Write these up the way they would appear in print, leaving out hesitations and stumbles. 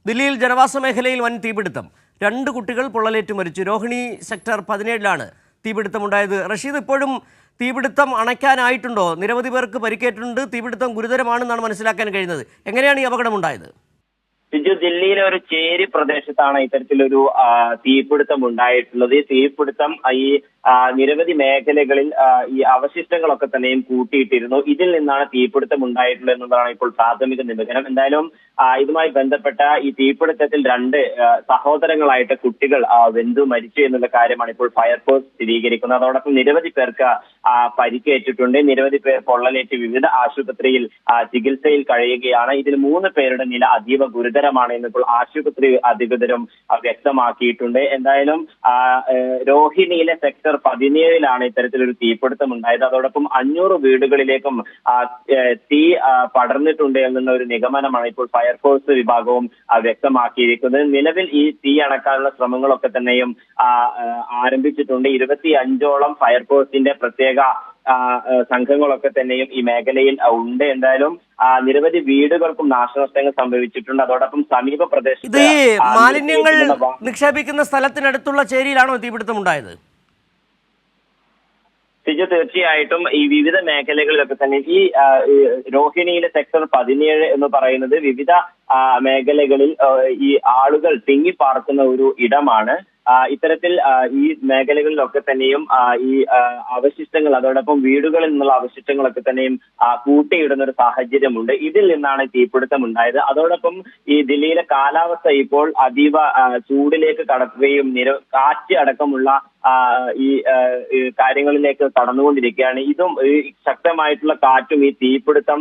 ദില്ലിയിൽ ജനവാസ മേഖലയിൽ വൻ തീപിടുത്തം. 2 കുട്ടികൾ പൊള്ളലേറ്റ് മരിച്ചു. രോഹിണി സെക്ടർ 17-ലാണ് തീപിടുത്തമുണ്ടായത്. റഷീദ്, ഇപ്പോഴും തീപിടുത്തം അണയ്ക്കാനായിട്ടുണ്ടോ? നിരവധി പേർക്ക് പരിക്കേറ്റിട്ടുണ്ട്. തീപിടുത്തം ഗുരുതരമാണെന്നാണ് മനസ്സിലാക്കാൻ കഴിയുന്നത്. എങ്ങനെയാണ് ഈ അപകടമുണ്ടായത്? ദില്ലിയിലെ ഒരു ചേരി പ്രദേശത്താണ് ഇത്തരത്തിലൊരു തീപിടുത്തം ഉണ്ടായിട്ടുള്ളത്. ഈ തീപിടുത്തം നിരവധി മേഖലകളിൽ ഈ അവശിഷ്ടങ്ങളൊക്കെ തന്നെയും കൂട്ടിയിട്ടിരുന്നു. ഇതിൽ നിന്നാണ് തീപിടുത്തം ഉണ്ടായിട്ടുള്ളത് എന്നതാണ് ഇപ്പോൾ പ്രാഥമിക നിഗമനം. എന്തായാലും ഇതുമായി ബന്ധപ്പെട്ട ഈ തീപിടുത്തത്തിൽ 2 സഹോദരങ്ങളായിട്ട് കുട്ടികൾ വെന്തു മരിച്ചു എന്നുള്ള കാര്യമാണ് ഇപ്പോൾ ഫയർഫോഴ്സ് സ്ഥിരീകരിക്കുന്നത്. അതോടൊപ്പം നിരവധി പേർക്ക് പരിക്കേറ്റിട്ടുണ്ട്. നിരവധി പേർ പൊള്ളലേറ്റ് വിവിധ ആശുപത്രിയിൽ ചികിത്സയിൽ കഴിയുകയാണ്. ഇതിൽ 3 പേരുടെ നില അതീവ ഗുരുതരമാണ് എന്നിപ്പോൾ ആശുപത്രി അധികൃതരും വ്യക്തമാക്കിയിട്ടുണ്ട്. എന്തായാലും രോഹിണിയിലെ സെക്ടർ 17-ലാണ് ഇത്തരത്തിലൊരു തീപിടുത്തം ഉണ്ടായത്. അതോടൊപ്പം 500 വീടുകളിലേക്കും തീ പടർന്നിട്ടുണ്ട് എന്നുള്ള ഒരു നിഗമനമാണ് ഇപ്പോൾ ഫയർഫോഴ്സ് വിഭാഗവും വ്യക്തമാക്കിയിരിക്കുന്നത്. നിലവിൽ ഈ തീ അണക്കാനുള്ള ശ്രമങ്ങളൊക്കെ തന്നെയും ആരംഭിച്ചിട്ടുണ്ട്. 25ഓളം ഫയർഫോഴ്സിന്റെ പ്രത്യേക സംഘങ്ങളൊക്കെ തന്നെയും ഈ മേഖലയിൽ ഉണ്ട്. എന്തായാലും നിരവധി വീടുകൾക്കും നാശനഷ്ടങ്ങൾ സംഭവിച്ചിട്ടുണ്ട്. അതോടൊപ്പം സമീപ പ്രദേശത്ത് മാലിന്യങ്ങൾ നിക്ഷേപിക്കുന്ന സ്ഥലത്തിനടുത്തുള്ള ചേരിയിലാണോ തീപിടുത്തം ഉണ്ടായത്? തീർച്ചയായിട്ടും ഈ വിവിധ മേഖലകളിലൊക്കെ തന്നെ ഈ രോഹിണിയിലെ സെക്ടർ 17 എന്ന് പറയുന്നത് വിവിധ മേഖലകളിൽ ഈ ആളുകൾ തിങ്ങിപ്പാർക്കുന്ന ഒരു ഇടമാണ്. ഇത്തരത്തിൽ ഈ മേഖലകളിലൊക്കെ തന്നെയും ഈ അവശിഷ്ടങ്ങൾ, അതോടൊപ്പം വീടുകളിൽ നിന്നുള്ള അവശിഷ്ടങ്ങളൊക്കെ തന്നെയും കൂട്ടിയിടുന്ന ഒരു സാഹചര്യമുണ്ട്. ഇതിൽ നിന്നാണ് തീപിടുത്തം ഉണ്ടായത്. അതോടൊപ്പം ഈ ദില്ലിയിലെ കാലാവസ്ഥ ഇപ്പോൾ അതീവ ചൂടിലേക്ക് കടക്കുകയും കാറ്റ് അടക്കമുള്ള ഈ കാര്യങ്ങളിലേക്ക് കടന്നുകൊണ്ടിരിക്കുകയാണ്. ഇതും ശക്തമായിട്ടുള്ള കാറ്റും ഈ തീപിടുത്തം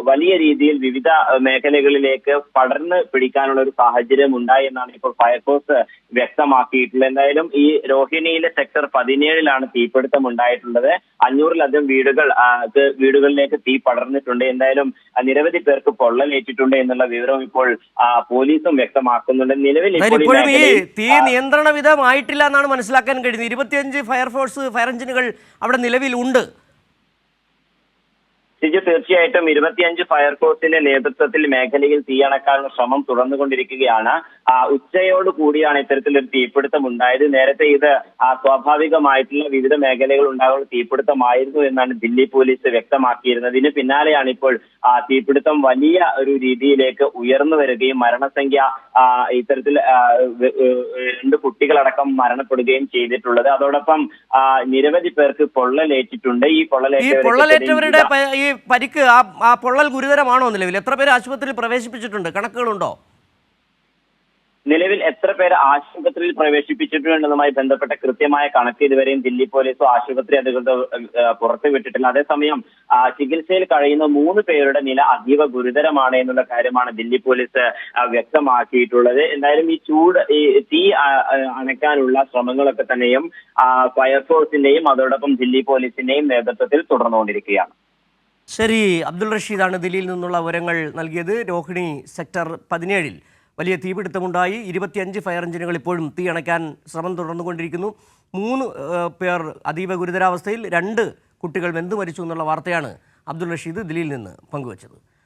വലിയ രീതിയിൽ വിവിധ മേഖലകളിലേക്ക് പടർന്ന് പിടിക്കാനുള്ള ഒരു സാഹചര്യം ഉണ്ടായി എന്നാണ് ഇപ്പോൾ ഫയർഫോഴ്സ് വ്യക്തമാക്കിയിട്ടുള്ളത്. എന്തായാലും ഈ രോഹിണിയിലെ സെക്ടർ 17-ലാണ് തീപിടുത്തം ഉണ്ടായിട്ടുള്ളത്. 500-ലധികം വീടുകളിലേക്ക് തീ പടർന്നിട്ടുണ്ട്. എന്തായാലും നിരവധി പേർക്ക് പൊള്ളലേറ്റിട്ടുണ്ട് എന്നുള്ള വിവരം ഇപ്പോൾ പോലീസും വ്യക്തമാക്കുന്നുണ്ട്. നിലവിൽ തീ നിയന്ത്രണ വിധമായിട്ടില്ല എന്നാണ് മനസ്സിലാക്കാൻ കഴിയുന്നത്. 25 ഫയർ എഞ്ചിനുകൾ അവിടെ നിലവിലുണ്ട്. തീർച്ചയായിട്ടും 25 ഫയർഫോഴ്സിന്റെ നേതൃത്വത്തിൽ മേഖലയിൽ തീയണക്കാനുള്ള ശ്രമം തുടർന്നുകൊണ്ടിരിക്കുകയാണ്. ഉച്ചയോട് കൂടിയാണ് ഇത്തരത്തിലൊരു തീപിടുത്തം ഉണ്ടായത്. നേരത്തെ ഇത് സ്വാഭാവികമായിട്ടുള്ള വിവിധ മേഖലകൾ ഉണ്ടാകുന്ന തീപിടുത്തമായിരുന്നു എന്നാണ് ദില്ലി പോലീസ് വ്യക്തമാക്കിയിരുന്നത്. ഇതിന് പിന്നാലെയാണ് ഇപ്പോൾ തീപിടുത്തം വലിയ ഒരു രീതിയിലേക്ക് ഉയർന്നു വരികയും മരണസംഖ്യ ഇത്തരത്തിൽ 2 കുട്ടികളടക്കം മരണപ്പെടുകയും ചെയ്തിട്ടുള്ളത്. അതോടൊപ്പം നിരവധി പേർക്ക് പൊള്ളലേറ്റിട്ടുണ്ട്. ഈ പൊള്ളലേറ്റവരുടെ പരിക്ക്, ആ പൊള്ളൽ ഗുരുതരമാണോ? നിലവിൽ എത്ര പേര് ആശുപത്രിയിൽ പ്രവേശിപ്പിച്ചിട്ടുണ്ട്? കണക്കുകളുണ്ടോ? നിലവിൽ എത്ര പേര് ആശുപത്രിയിൽ പ്രവേശിപ്പിച്ചിട്ടുണ്ടെന്നതുമായി ബന്ധപ്പെട്ട കൃത്യമായ കണക്ക് ഇതുവരെയും ദില്ലി പോലീസോ ആശുപത്രി അധികൃതർ പുറത്തുവിട്ടിട്ടില്ല. അതേസമയം ചികിത്സയിൽ കഴിയുന്ന 3 പേരുടെ നില അതീവ ഗുരുതരമാണ് എന്നുള്ള കാര്യമാണ് ദില്ലി പോലീസ് വ്യക്തമാക്കിയിട്ടുള്ളത്. എന്തായാലും ഈ തീ അണയ്ക്കാനുള്ള ശ്രമങ്ങളൊക്കെ തന്നെയും ഫയർഫോഴ്സിന്റെയും അതോടൊപ്പം ദില്ലി പോലീസിന്റെയും നേതൃത്വത്തിൽ തുടർന്നുകൊണ്ടിരിക്കുകയാണ്. ശരി, അബ്ദുൾ റഷീദാണ് ദില്ലിയിൽ നിന്നുള്ള വിവരങ്ങൾ നൽകിയത്. രോഹിണി സെക്ടർ 17-ൽ വലിയ തീപിടുത്തമുണ്ടായി. 25 ഫയർ എഞ്ചിനുകൾ ഇപ്പോഴും തീ അണയ്ക്കാൻ ശ്രമം തുടർന്നുകൊണ്ടിരിക്കുന്നു. 3 പേർ അതീവ ഗുരുതരാവസ്ഥയിൽ, 2 കുട്ടികൾ വെന്തു മരിച്ചു എന്നുള്ള വാർത്തയാണ് അബ്ദുൾ റഷീദ് ദില്ലിയിൽ നിന്ന് പങ്കുവച്ചത്.